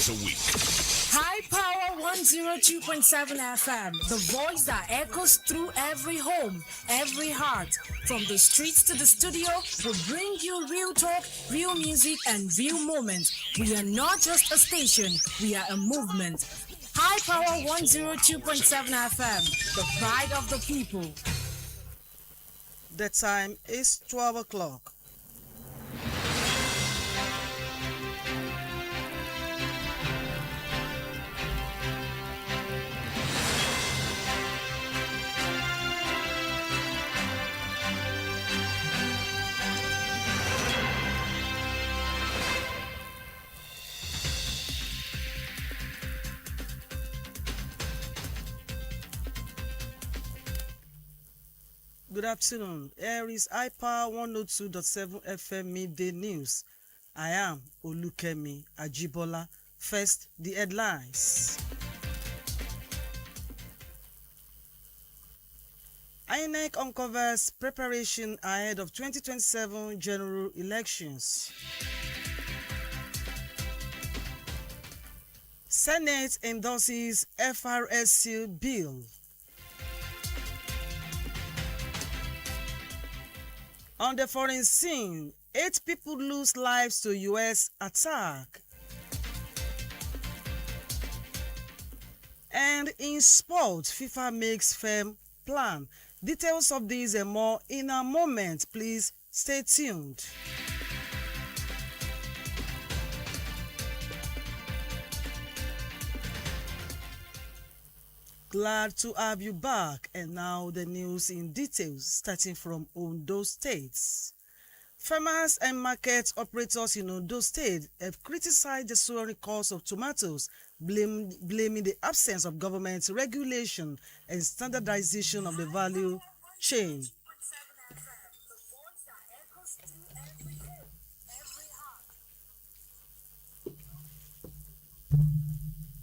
A week. High Power 102.7 FM, the voice that echoes through every home, every heart. From the streets to the studio, we bring you real talk, real music, and real moments. We are not just a station, we are a movement. High Power 102.7 FM, the pride of the people. The time is 12 o'clock. Good afternoon. Here is iPower 102.7 FM Midday News. I am Olukemi Ajibola. First, the headlines. INEC uncovers preparation ahead of 2027 general elections. Senate endorses FRSC bill. On the foreign scene, 8 people lose lives to U.S. attack. And in sport, FIFA makes firm plan. Details of these and more in a moment. Please stay tuned. Glad to have you back, and now the news in details, starting from Ondo State. Farmers and market operators in Ondo State have criticized the soaring cost of tomatoes, blaming the absence of government regulation and standardization of the value chain.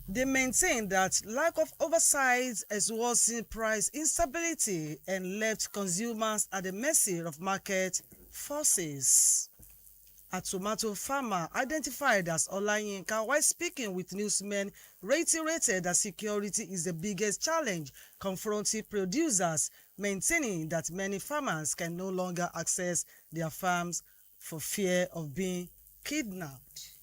They maintain that lack of oversight has worsened price instability and left consumers at the mercy of market forces. A tomato farmer identified as Olayinka, while speaking with newsmen, reiterated that security is the biggest challenge confronting producers, maintaining that many farmers can no longer access their farms for fear of being kidnapped.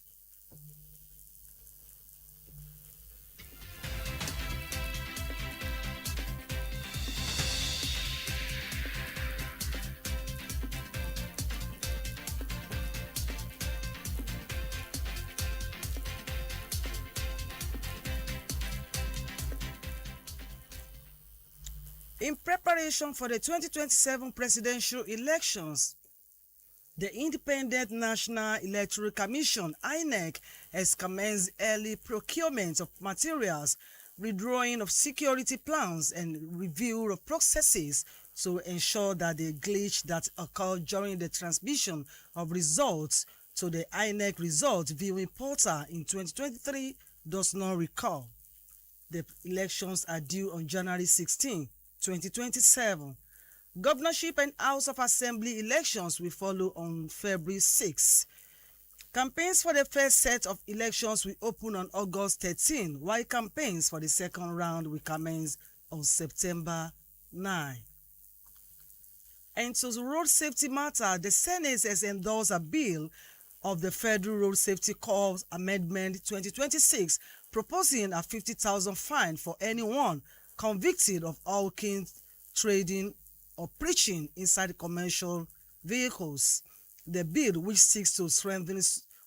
In preparation for the 2027 presidential elections, the Independent National Electoral Commission, INEC, has commenced early procurement of materials, redrawing of security plans, and review of processes to ensure that the glitch that occurred during the transmission of results to the INEC result viewing portal in 2023 does not recur. The elections are due on January 16, 2027. Governorship and House of Assembly elections will follow on February 6. Campaigns for the first set of elections will open on August 13, while campaigns for the second round will commence on September 9. And to the road safety matter, the Senate has endorsed a bill of the Federal Road Safety Corps Amendment 2026, proposing a 50,000 fine for anyone convicted of hawking, trading, or preaching inside commercial vehicles. The bill, which seeks to strengthen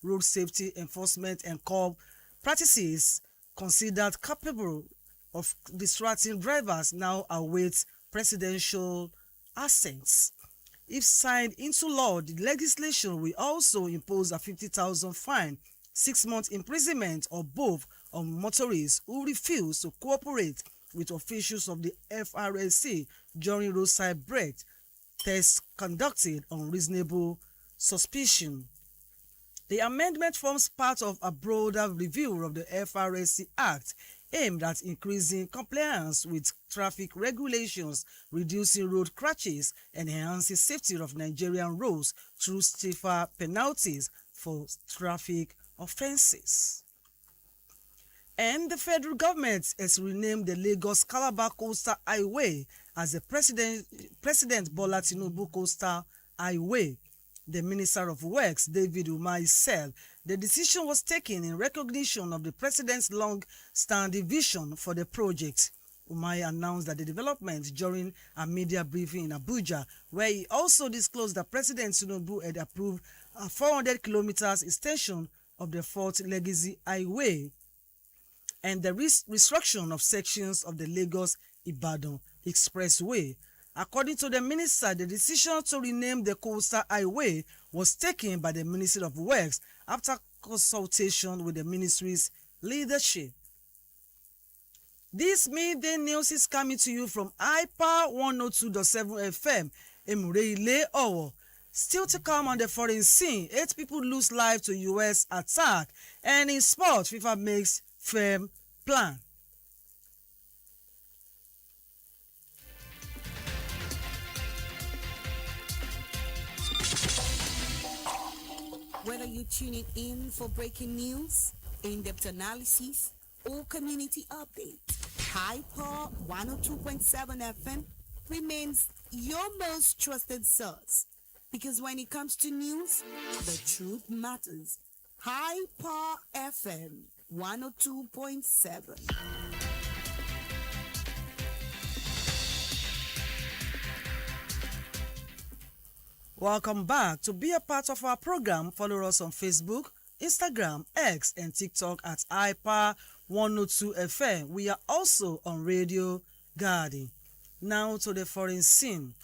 road safety enforcement and curb practices considered capable of distracting drivers, now awaits presidential assent. If signed into law, the legislation will also impose a 50,000 fine, 6 months imprisonment, or both on motorists who refuse to cooperate with officials of the FRSC during roadside break tests conducted on reasonable suspicion. The amendment forms part of a broader review of the FRSC Act aimed at increasing compliance with traffic regulations, reducing road crashes, and enhancing safety of Nigerian roads through stiffer penalties for traffic offences. And the federal government has renamed the Lagos-Calabar Coastal Highway as the President Bola Tinubu Coastal Highway. The Minister of Works, David Umahi, said the decision was taken in recognition of the President's long-standing vision for the project. Umahi announced that the development during a media briefing in Abuja, where he also disclosed that President Tinubu had approved a 400 kilometers extension of the Fourth Legacy Highway and the restructuring of sections of the Lagos-Ibadan Expressway. According to the minister, the decision to rename the Coastal Highway was taken by the Ministry of Works after consultation with the ministry's leadership. This midday news is coming to you from IPA 102.7 FM, Emureile Owo. Still to come on the foreign scene, 8 people lose life to U.S. attack, and in sport, FIFA makes firm plan. Whether you're tuning in for breaking news, in-depth analysis, or community updates, Hyper 102.7 FM remains your most trusted source. Because when it comes to news, the truth matters. Hyper FM 102.7. Welcome back. To be a part of our program, follow us on Facebook, Instagram, X, and TikTok at IPA 102 FM. We are also on Radio Garden. Now to the foreign scene.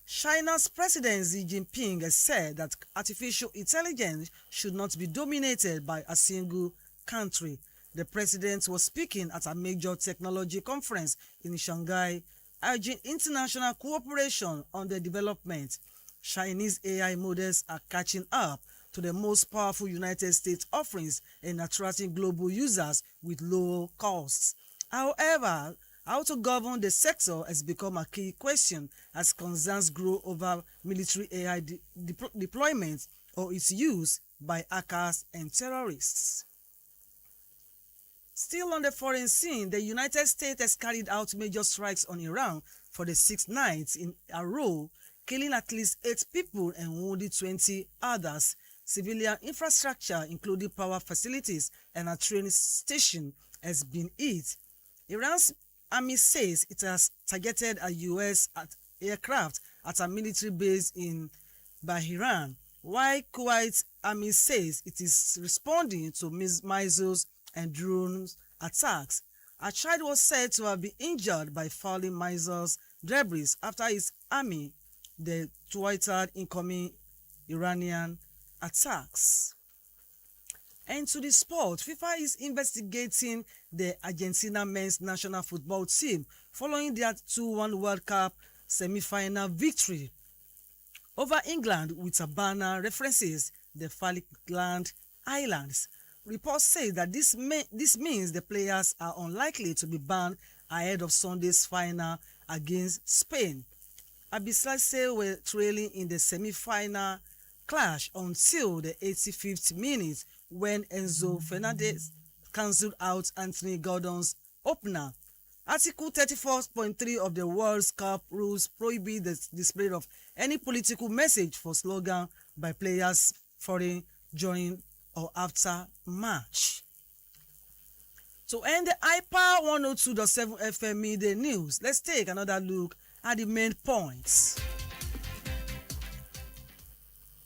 China's President Xi Jinping has said that artificial intelligence should not be dominated by a single country. The president was speaking at a major technology conference in Shanghai, urging international cooperation on the development. Chinese AI models are catching up to the most powerful United States offerings and attracting global users with low costs. However, how to govern the sector has become a key question as concerns grow over military AI deployment or its use by hackers and terrorists. Still on the foreign scene, the United States has carried out major strikes on Iran for the 6th night in a row, killing at least 8 people and wounding 20 others. Civilian infrastructure, including power facilities and a train station, has been hit. Iran's army says it has targeted a U.S. aircraft at a military base in Bahrain, while Kuwait's army says it is responding to missiles and drone attacks. A child was said to have been injured by falling missiles debris after his army thwarted incoming Iranian attacks. And to the sport, FIFA is investigating the Argentina men's national football team following their 2-1 World Cup semi-final victory over England with a banner references the Falkland Islands. Reports say that this means the players are unlikely to be banned ahead of Sunday's final against Spain. Abyssinians were trailing in the semi-final clash until the 85th minute when Enzo Fernandez cancelled out Anthony Gordon's opener. Article 34.3 of the World Cup rules prohibit the display of any political message for slogan by players foreign during or after match. To end the IPA 102.7 FM Midday News, let's take another look at the main points.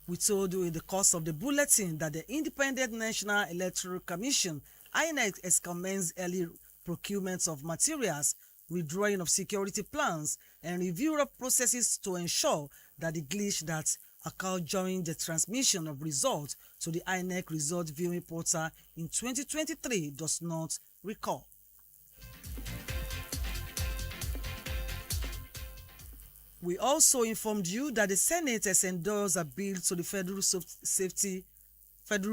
We told you in the course of the bulletin that the Independent National Electoral Commission, INEC, has commenced early procurement of materials, withdrawing of security plans, and review of processes to ensure that the glitch that occurred during the transmission of results to the INEC result viewing portal in 2023 does not recall. We also informed you that the Senate has endorsed a bill to the Federal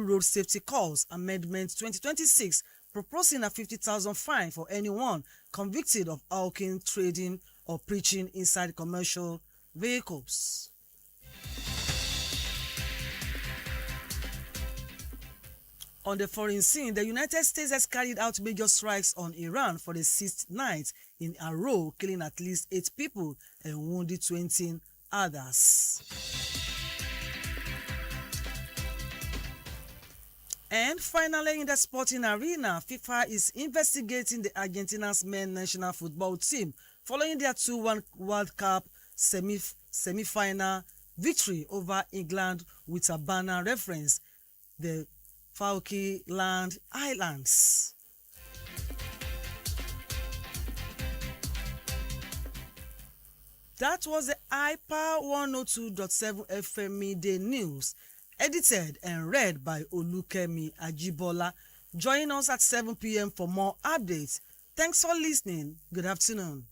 Road Safety Cause Amendment 2026, proposing a 50,000 fine for anyone convicted of hawking, trading, or preaching inside commercial vehicles. On the foreign scene, the United States has carried out major strikes on Iran for the 6th night in a row, killing at least 8 people and wounding 20 others. And finally, in the sporting arena, FIFA is investigating the Argentina's men's national football team following their 2-1 World Cup semi-final victory over England with a banner reference, the Falkland Islands. That was the iPower 102.7 FM Midday News, edited and read by Olukemi Ajibola. Join us at 7 p.m. for more updates. Thanks for listening. Good afternoon.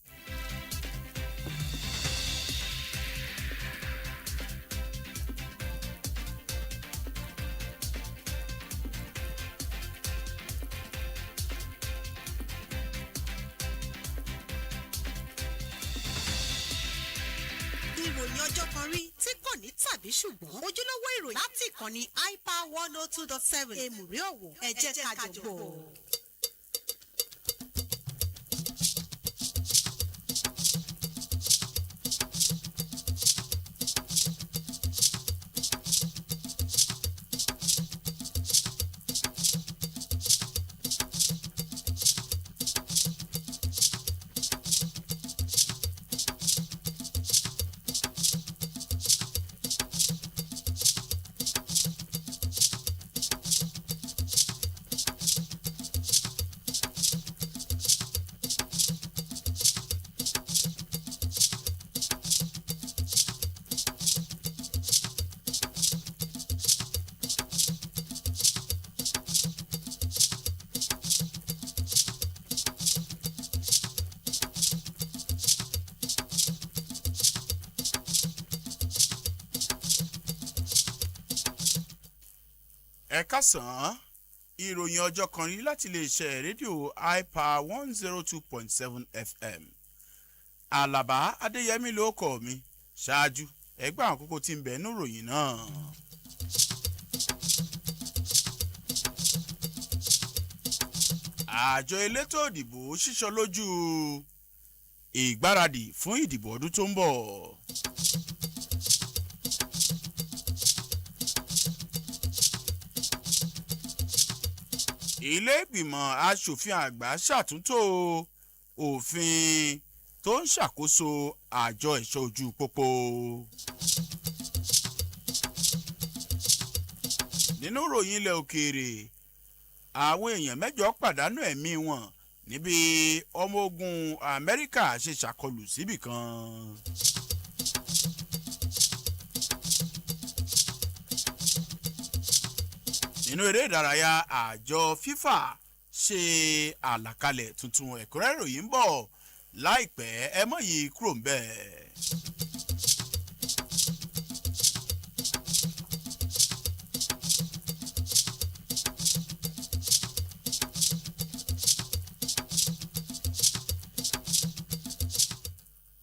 ìròyìn ọjọ́ kan rí tí kò ní tàbí ṣùgbọ́n ojúlówó ìròyìn láti ìkànnì iPower 102.7 èmùrí ọ̀wọ̀ ẹ jẹ́ ká jọ gbọ́. ẹ káàsán ìròyìn ọjọ́ kan rí láti iléeṣẹ́ rédíò iPower 102.7 FM. Àlàbá Adéyẹmí ló kọ mi ṣáájú ẹgbẹ́ àwọn kókó tí ń bẹ nínú ìròyìn náà. Àjọ elétò ìdìbò ṣíṣọ lójú ìgbáradì fún ìdìbò ọdún tó ń bọ̀. Ilé ìgbìmọ̀ aṣòfin àgbà ṣàtúntò òfin tó ń ṣàkóso àjọ ẹ̀ṣọ́ ojú pópó. Nínú ìròyìn ilẹ̀ òkèèrè, àwọn èèyàn 8 pàdánù ẹ̀mí wọn níbi ọmọ ogun Amẹ́ríkà ṣe ṣàkọlù síbì kan. Nínú eré ìdárayá, àjọ FIFA ṣe àlàkalẹ̀ tuntun. Ẹ̀kúnrẹ́rẹ́ ìròyìn ń bọ̀ láìpẹ́, ẹ má yí kúrò ń bẹ̀.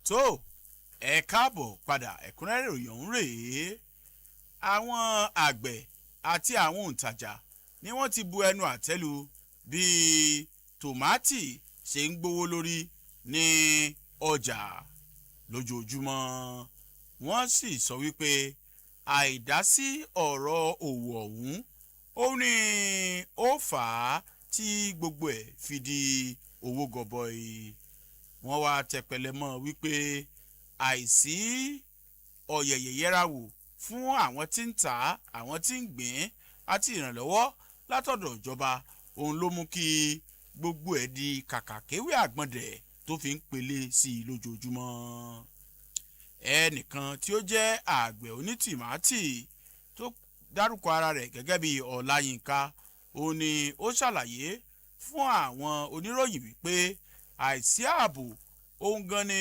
tó ẹ káàbọ̀ padà, ẹ̀kúnrẹ́rẹ́ ìròyìn ọ̀hún rèé. Àwọn àgbẹ̀ àti àwọn òǹtajà ni wọ́n ti bu ẹnu àtẹ́lu bí tòmátì ṣe ń gbówó lórí ní ọjà lójoojúmọ́. Wọ́n sì sọ wípé àìdásí ọ̀rọ̀ òwò ọ̀hún ó ní ó fà á tí gbogbo ẹ̀ fi di owó gọbọi. Wọ́n wá tẹpẹlẹ mọ́ wípé àìsí ọ̀yẹ̀yẹ̀yẹ́ráwò fún àwọn tí ń tà, àwọn tí ń gbìn àti ìrànlọ́wọ́ látọ̀dọ̀ ìjọba, òun ló mú kí gbogbo ẹ̀ di kàkàkéwé àgbọ̀ndẹ̀ tó fi ń pele sí i lójoojúmọ́. Ẹnìkan tí ó jẹ́ àgbẹ̀ onítìmátì tó dárúkọ ara rẹ̀ gẹ́gẹ́ bí Ọláyínká, òun ni ó ṣàlàyé fún àwọn oníròyìn wípé àìsí ààbò ohun gan ni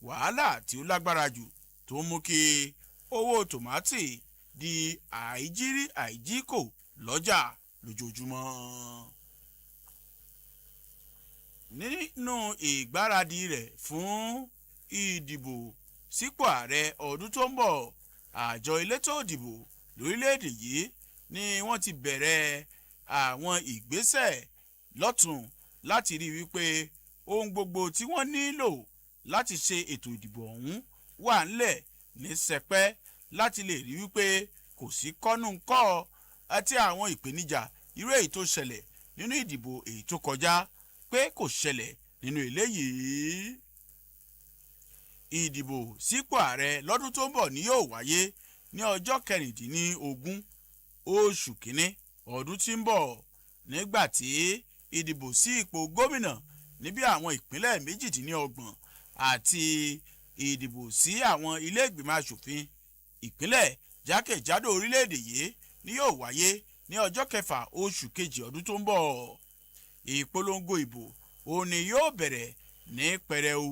wàhálà tí ó lágbára jù tó ń mú kí owó tòmátì di àìjírí àìjíkò lọ́jà lójoojúmọ́. nínú ìgbáradì rẹ̀ fún ìdìbò sípò ààrẹ ọdún tó ń bọ̀ àjọ elétò ìdìbò lórílẹ̀‐èdè yìí ni wọ́n ti bẹ̀rẹ̀ àwọn ìgbésẹ̀ lọ́tùn láti rí wípé ohun gbogbo tí wọ́n nílò láti ṣe ètò ìdìbò ọ̀hún wà ńlẹ̀ ní sẹpẹ́ láti lè rí wípé kò sí kọ́nùkọ́ àti àwọn ìpèníjà irú èyí tó ṣẹlẹ̀ nínú ìdìbò èyí tó kọjá pé kò ṣẹlẹ̀ nínú eléyìí. ìdìbò sípò ààrẹ lọ́dún tó ń bọ̀ ni yóò wáyé ní ọjọ́ 16 oṣù kínní ọdún tí ń bọ̀ nígbà tí ìdìbò sí ipò gómìnà níbi àwọn ìpínlẹ̀ 28 àti ìdìbò sí àwọn ilé ìgbìmọ̀ asòfin ìpínlẹ̀ jákèjádò orílẹ̀-èdè yìí ni yóò wáyé ní ọjọ́ 6 oṣù kejì ọdún tó ń bọ̀. ìpolongo ìbò òun ni yóò bẹ̀rẹ̀ ní pẹrẹu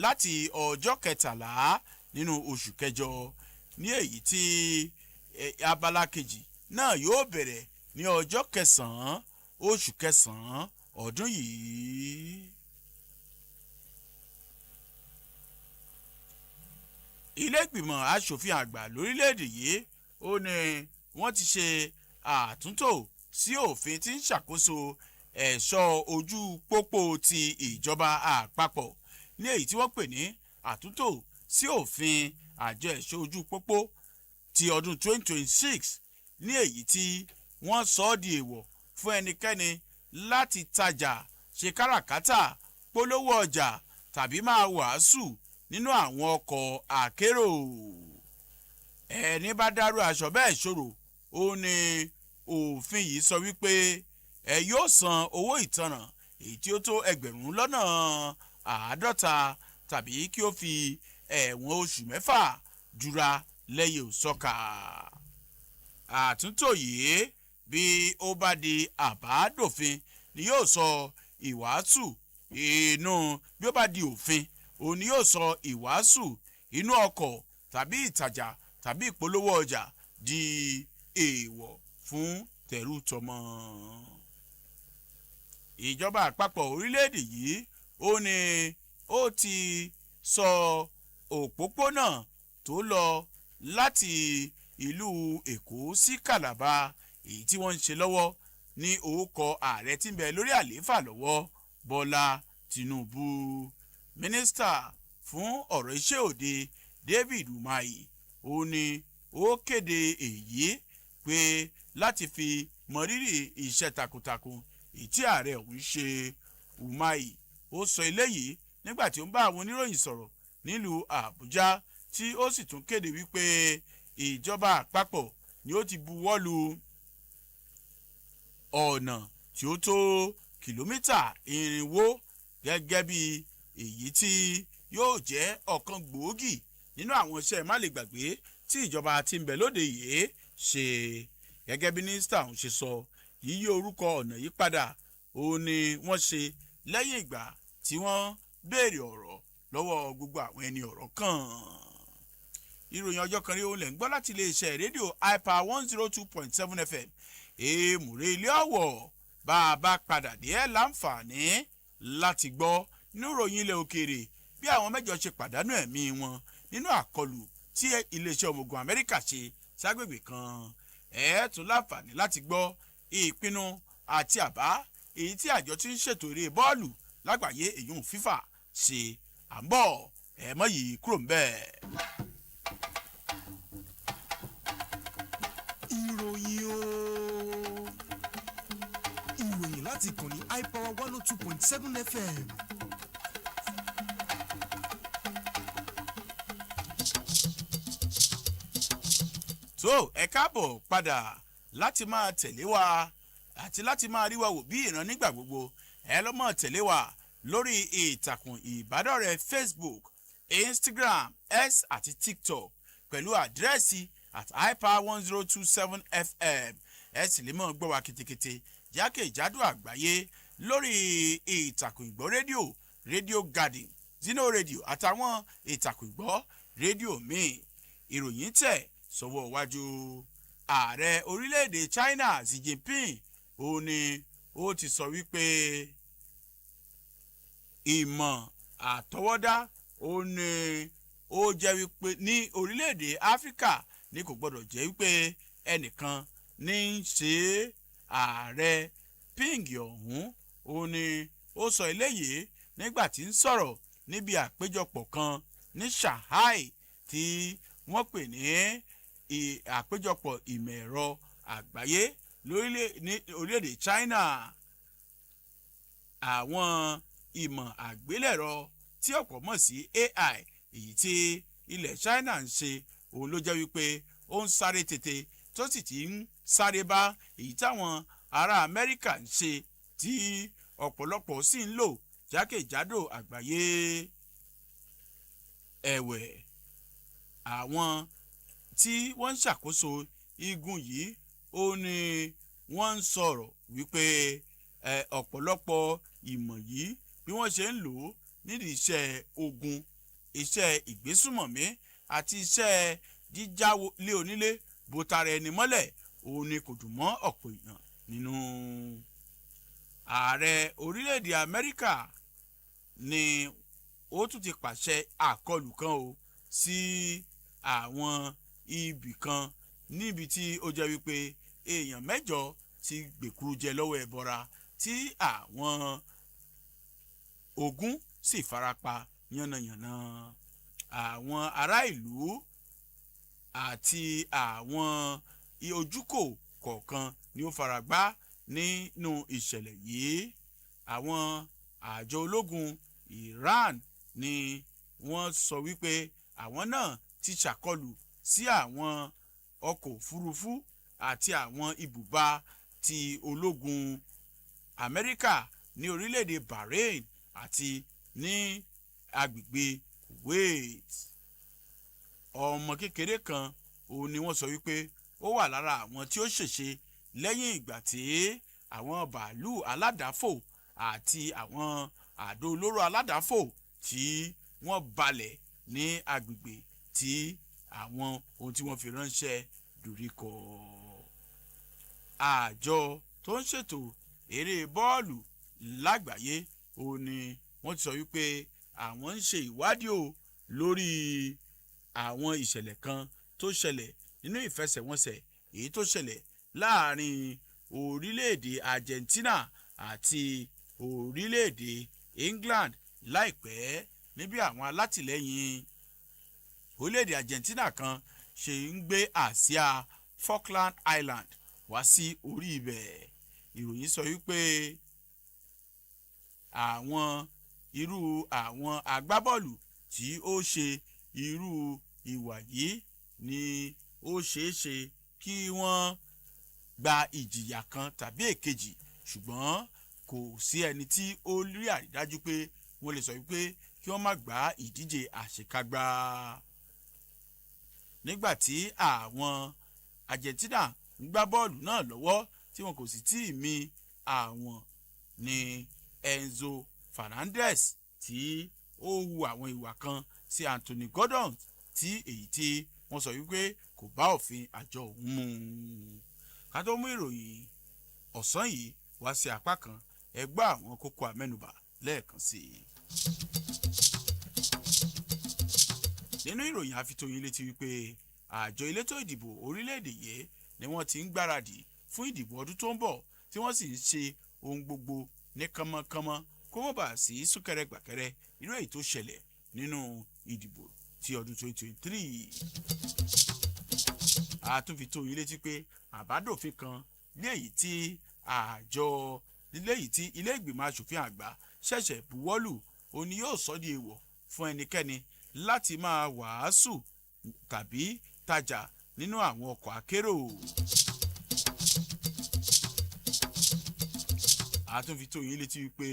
láti ọjọ́ 13 nínú oṣù kẹjọ ní èyí tí abala kejì náà yóò bẹ̀rẹ̀ ní ọjọ́ 9 oṣù kẹsàn-án ọdún yìí. ilé ìgbìmọ̀ asòfin àgbà lórílẹ̀‐èdè yìí ó ní wọ́n ti ṣe àtúntò sí òfin tí ń ṣàkóso ẹ̀ṣọ́ ojú pópó ti ìjọba àpapọ̀ ní èyí tí wọ́n pè ní àtúntò sí òfin àjọ ẹ̀ṣọ́ ojú pópó ti ọdún 2026 ní èyí tí wọ́n sọ ọ́ di èèwọ̀ fún ẹnikẹ́ni láti tajà ṣe káràkátà polówó ọjà tàbí máa wàásù nínú àwọn ọkọ̀ àkérò. ẹni bá dárú aṣọ bẹ́ẹ̀ ṣòro ó ní òfin yìí sọ wípé ẹ yóò san owó ìtanràn èyí tí ó tó 50 tàbí kí ó fi ẹ̀wọ̀n oṣù 6 jura lẹ́yìn òsọ́ka. àtúntò yìí bí ó bá di àbádòfin ni yóò sọ ìwàásù inú bí ó bá di òfin òun ni yóò sọ ìwàásù inú ọkọ̀ tàbí ìtajà tàbí ìpolówó ọjà di èèwọ̀ fún tẹ̀rù tọmọ. ìjọba àpapọ̀ orílẹ̀-èdè yìí ó ní ó ti sọ òpópónà tó lọ láti ìlú Èkó sí Kàlàbà èyí tí wọ́n ń ṣe lọ́wọ́ ní orúkọ ààrẹ tí ń bẹ lórí àlééfà lọ́wọ́ Bọ́lá Tinubu. mínísítà fún ọ̀rọ̀ iṣẹ́ òde David Umahi ó ní ó kéde èyí pé láti fi mọrírì iṣẹ́ takuntakun èyí tí ààrẹ ọ̀hún ṣe. Umahi ó sọ eléyìí nígbà tí ó ń bá àwọn oníròyìn sọ̀rọ̀ nílùú Àbújá tí ó sì tún kéde wípé ìjọba àpapọ̀ ni ó ti buwọ́lu ọ̀nà tí ó tó kìlómítà 400 gẹ́gẹ́ bí èyí tí yóò jẹ́ ọ̀kan gbòógì nínú àwọn iṣẹ́ málegbàgbé tí ìjọba tí ń bẹ lóde yìí ṣe. gẹ́gẹ́ bí mínísítà ọ̀hún ṣe sọ yíyí orúkọ ọ̀nà yìí padà ó ní wọ́n ṣe lẹ́yìn ìgbà tí wọ́n béèrè ọ̀rọ̀ lọ́wọ́ gbogbo àwọn ẹni ọ̀rọ̀ kàn. ìròyìn ọjọ́ kan rí òun lẹ̀ ń gbọ́ láti iléeṣẹ́ rédíò hyper 102.7 FM èèmùrè ilé ọ̀wọ̀ bá a bá padà dé ẹ̀ láǹfààní láti gbọ́ níròyìn ilẹ̀ òkèèrè bí àwọn 8 ṣe pàdánù ẹ̀mí wọn nínú àkọlù tí iléeṣẹ́ ọmọ ogun Amẹ́ríkà ṣe ságbègbè kan. ẹ̀ tún láǹfààní láti gbọ́ ìpinnu àti àbá èyí tí àjọ tí ń ṣètò eré bọ́ọ̀lù lágbàáyé èyún FIFA ṣe à ń bọ̀ ẹ̀ mọ́ yìí kúrò ń bẹ́ẹ̀. ìròyìn o ìròyìn láti ìkànnì iPower 102.7 FM. tó ẹ káàbọ̀ padà láti máa tẹ̀lé wa àti láti máa rí wa wò bí ìran nígbà gbogbo ẹ lọ́ mọ̀ tẹ̀lé wa lórí ìtàkùn ìbádọ́rẹ̀ẹ́ Facebook, Instagram, X àti TikTok pẹ̀lú àdírẹ́sì @hyper1027 FM ẹ sì lè mọ̀ gbọ́ wa ketekete jákèjádò àgbáyé lórí ìtàkùn ìgbọ́ rédíò Radio Garden, Zino Radio àtàwọn ìtàkùn ìgbọ́ rédíò míì. Ìròyìn tẹ̀ sọ́wọ́ wájú. Ààrẹ orílẹ̀-èdè China Xi Jinping ó ní ó ti sọ wípé ìmọ̀ àtọwọ́dá ó ní ó jẹ́ wípé ní orílẹ̀-èdè Áfíríkà ní kò gbọ́dọ̀ jẹ́ wípé ẹnìkan ní í ṣe ààrẹ Ping ọ̀hún ó ní ó sọ eléyìí nígbà tí ń sọ̀rọ̀ níbi àpéjọpọ̀ kan ní Shanghai tí wọ́n pè ní àpéjọpọ̀ ìmọ̀ ẹ̀rọ àgbáyé ní orílẹ̀-èdè China. Àwọn ìmọ̀ àgbélẹ̀rọ tí ọ̀pọ̀ mọ̀ sí AI èyí tí ilẹ̀ China ń ṣe òun ló jẹ́ wípé ó ń sáré tètè tó sì ti ń sáré bá èyí táwọn ará Amẹ́ríkà ń ṣe tí ọ̀pọ̀lọpọ̀ sì ń lò jákèjádò àgbáyé. Ẹ̀wẹ̀ àwọn tí wọ́n ń ṣàkóso igun yìí ó ní wọ́n ń sọ̀rọ̀ wípé ọ̀pọ̀lọpọ̀ ìmọ̀ yìí bí wọ́n ṣe ń lò ó nídìí iṣẹ́ ogun, iṣẹ́ ìgbésùmọ̀mí àti iṣẹ́ jíjálé onílé bó tara ẹni mọ́lẹ̀ òun ni kò dùn mọ́ ọ̀pọ̀ èèyàn nínú. Ààrẹ orílẹ̀-èdè Amẹ́ríkà ni ó tún ti pàṣẹ àkọlù kan o sí àwọn ibì kan níbi tí ó jẹ́ wípé èèyàn 8 ti gbèkúrú jẹ lọ́wọ́ ẹbọra tí àwọn 20 sì farapa yánnayànna. Àwọn ará ìlú àti àwọn ojúkò kọ̀ọ̀kan ni ó faragbá nínú ìṣẹ̀lẹ̀ yìí. Àwọn àjọ ológun Iran ni wọ́n sọ wípé àwọn náà ti ṣàkọlù sí àwọn ọkọ̀ òfurufú àti àwọn ibùba ti ológun Amẹ́ríkà ní orílẹ̀-èdè Bahrain àti ní agbègbè Kuwait. Ọmọ kékeré kan òun ni wọ́n sọ wípé ó wà lára àwọn tí ó ṣèṣe lẹ́yìn ìgbà tí àwọn bàálù aládàáfò àti àwọn àdó olóró aládàáfò tí wọ́n balẹ̀ ní agbègbè tí àwọn ohun tí wọ́n fi ránṣẹ́ doríkọ. Àjọ tó ń ṣètò eré bọ́ọ̀lù lágbàáyé òun ni wọ́n ti sọ wípé àwọn ń ṣe ìwádìí o lórí àwọn ìṣẹ̀lẹ̀ kan tó ṣẹlẹ̀ nínú ìfẹsẹ̀wọnsẹ̀ èyí tó ṣẹlẹ̀ láàrin orílẹ̀-èdè Argentina àti orílẹ̀-èdè England láìpẹ́ níbi àwọn alátìlẹ́yìn orílẹ̀-èdè Argentina kan ṣe ń gbé àsíá Falkland Island wá sí orí ibẹ̀. Ìròyìn sọ wípé àwọn agbábọ́ọ̀lù tí ó ṣe irú ìwà yìí ni ó ṣeéṣe kí wọ́n gba ìjìyà kan tàbí èkejì ṣùgbọ́n kò sí ẹni tí ó rí àrídájú pé wọ́n lè sọ wípé kí wọ́n má gba ìdíje àṣekágbá. Nígbà tí àwọn Argentina ń gbá bọ́ọ̀lù náà lọ́wọ́ tí wọn kò sì tí ì mi àwọn ní Enzo Fernandez tí ó hu àwọn ìwà kan sí Anthony Gordon tí èyí tí wọ́n sọ wípé kò bá òfin àjọ òun mu. Ká tó mú ìròyìn ọ̀sán yìí wá sí apá kan ẹ gbọ́ àwọn kókó àmẹ́nubà lẹ́ẹ̀kan sí i. Nínú ìròyìn àfitóyin létí wípé àjọ elétò ìdìbò orílẹ̀-èdè yìí ni wọ́n ti ń gbáradì fún ìdìbò ọdún tó ń bọ̀ tí wọ́n sì ń ṣe ohun gbogbo ní kánmọ́kánmọ́ kó mọ́ bá sí súnkẹrẹ gbàkẹrẹ irú èyí tó ṣẹlẹ̀ nínú ìdìbò ti ọdún 2023. A tún fi tó yín létí pé àbádòfin kan ní èyí tí ilé ìgbìmọ̀ aṣòfin àgbà ṣẹ̀ṣẹ̀ buwọ́lù òun ni yóò sọ di èèwọ̀ fún ẹnikẹ́ni láti máa wàásù tàbí tajà nínú àwọn ọkọ̀ akérò. A tún fi tó yín létí wípé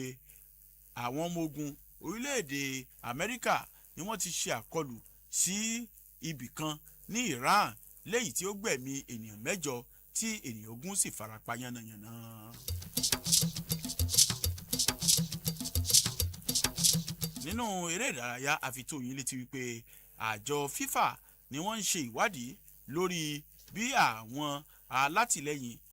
àwọn ọmọ ogun orílẹ̀-èdè Amẹ́ríkà ni wọ́n ti ṣe àkọlù sí ibì kan ní Iran lẹ́yìn tí ó gbẹ̀mí ènìyàn 8 tí ènìyàn 20 sì farapa yánnayànna. nínú eré ìdárayá àfitóyin létí wípé àjọ FIFA ni wọ́n ń ṣe ìwádìí lórí bí àwọn alátìlẹyìn